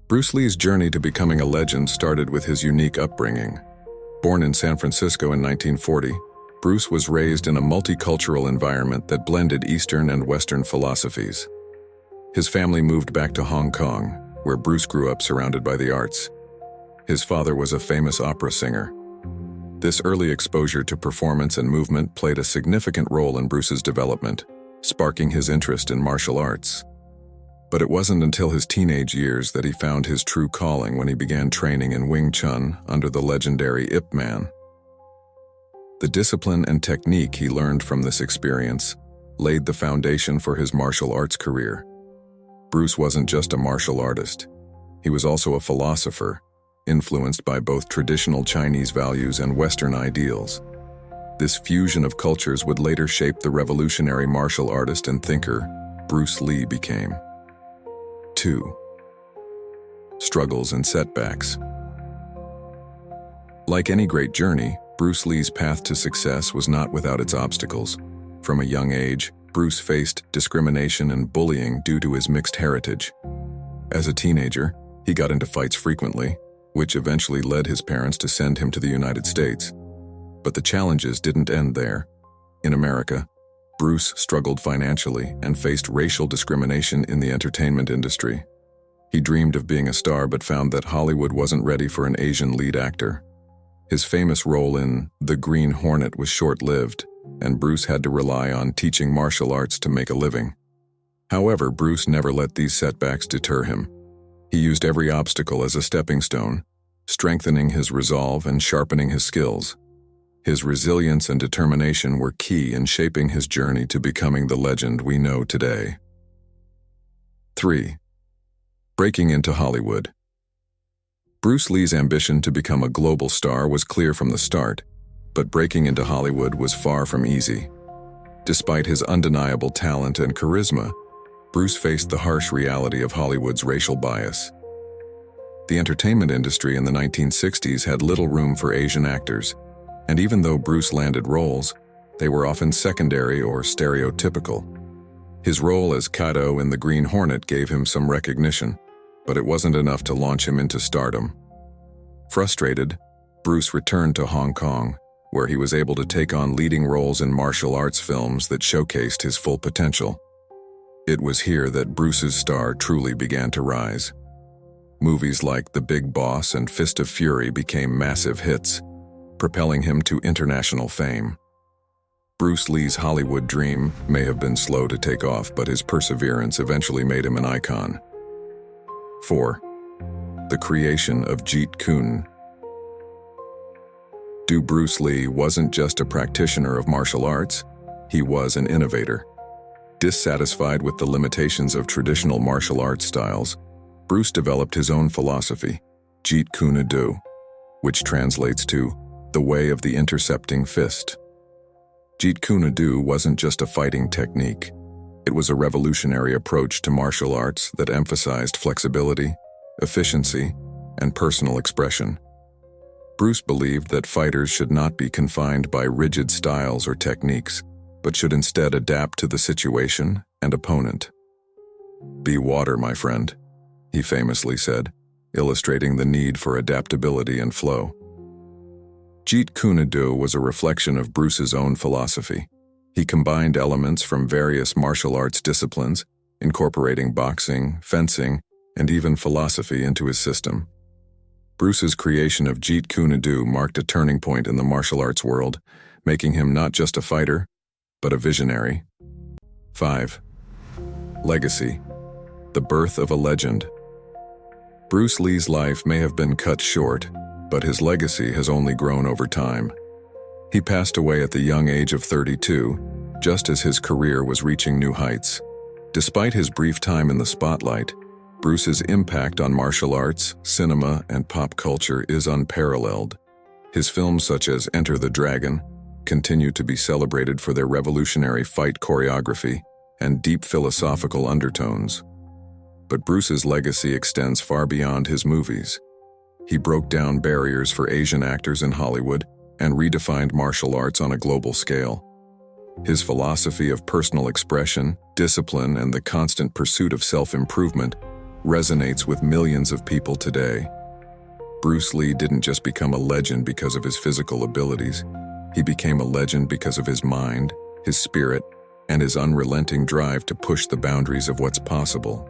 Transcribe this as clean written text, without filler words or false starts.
Bruce Lee's journey to becoming a legend started with his unique upbringing. Born in San Francisco in 1940, Bruce was raised in a multicultural environment that blended Eastern and Western philosophies. His family moved back to Hong Kong, where Bruce grew up surrounded by the arts. His father was a famous opera singer. This early exposure to performance and movement played a significant role in Bruce's development, sparking his interest in martial arts. But it wasn't until his teenage years that he found his true calling when he began training in Wing Chun under the legendary Ip Man. The discipline and technique he learned from this experience laid the foundation for his martial arts career. Bruce wasn't just a martial artist. He was also a philosopher, influenced by both traditional Chinese values and Western ideals. This fusion of cultures would later shape the revolutionary martial artist and thinker Bruce Lee became. 2. Struggles and setbacks. Like any great journey, Bruce Lee's path to success was not without its obstacles. From a young age, Bruce faced discrimination and bullying due to his mixed heritage. As a teenager, he got into fights frequently, which eventually led his parents to send him to the United States. But the challenges didn't end there. In America, Bruce struggled financially and faced racial discrimination in the entertainment industry. He dreamed of being a star but found that Hollywood wasn't ready for an Asian lead actor. His famous role in The Green Hornet was short-lived, and Bruce had to rely on teaching martial arts to make a living. However, Bruce never let these setbacks deter him. He used every obstacle as a stepping stone, strengthening his resolve and sharpening his skills. His resilience and determination were key in shaping his journey to becoming the legend we know today. 3. Breaking into Hollywood. Bruce Lee's ambition to become a global star was clear from the start, but breaking into Hollywood was far from easy. Despite his undeniable talent and charisma, Bruce faced the harsh reality of Hollywood's racial bias. The entertainment industry in the 1960s had little room for Asian actors, and even though Bruce landed roles, they were often secondary or stereotypical. His role as Kato in The Green Hornet gave him some recognition, but it wasn't enough to launch him into stardom. Frustrated, Bruce returned to Hong Kong, where he was able to take on leading roles in martial arts films that showcased his full potential. It was here that Bruce's star truly began to rise. Movies like The Big Boss and Fist of Fury became massive hits, propelling him to international fame. Bruce Lee's Hollywood dream may have been slow to take off, but his perseverance eventually made him an icon. 4. The creation of Jeet Kunei. Bruce Lee wasn't just a practitioner of martial arts, he was an innovator. Dissatisfied with the limitations of traditional martial arts styles, Bruce developed his own philosophy, Jeet Kunei, which translates to the way of the intercepting fist. Jeet Kunei wasn't just a fighting technique. It was a revolutionary approach to martial arts that emphasized flexibility, efficiency, and personal expression. Bruce believed that fighters should not be confined by rigid styles or techniques, but should instead adapt to the situation and opponent. "Be water, my friend," he famously said, illustrating the need for adaptability and flow. Jeet Kunei was a reflection of Bruce's own philosophy. He combined elements from various martial arts disciplines, incorporating boxing, fencing, and even philosophy into his system. Bruce's creation of Jeet Kunei marked a turning point in the martial arts world, making him not just a fighter, but a visionary. 5. Legacy. The birth of a legend. Bruce Lee's life may have been cut short, but his legacy has only grown over time. He passed away at the young age of 32, just as his career was reaching new heights. Despite his brief time in the spotlight, Bruce's impact on martial arts, cinema, and pop culture is unparalleled. His films such as Enter the Dragon continue to be celebrated for their revolutionary fight choreography and deep philosophical undertones. But Bruce's legacy extends far beyond his movies. He broke down barriers for Asian actors in Hollywood and redefined martial arts on a global scale. His philosophy of personal expression, discipline, and the constant pursuit of self-improvement resonates with millions of people today. Bruce Lee didn't just become a legend because of his physical abilities. He became a legend because of his mind, his spirit, and his unrelenting drive to push the boundaries of what's possible.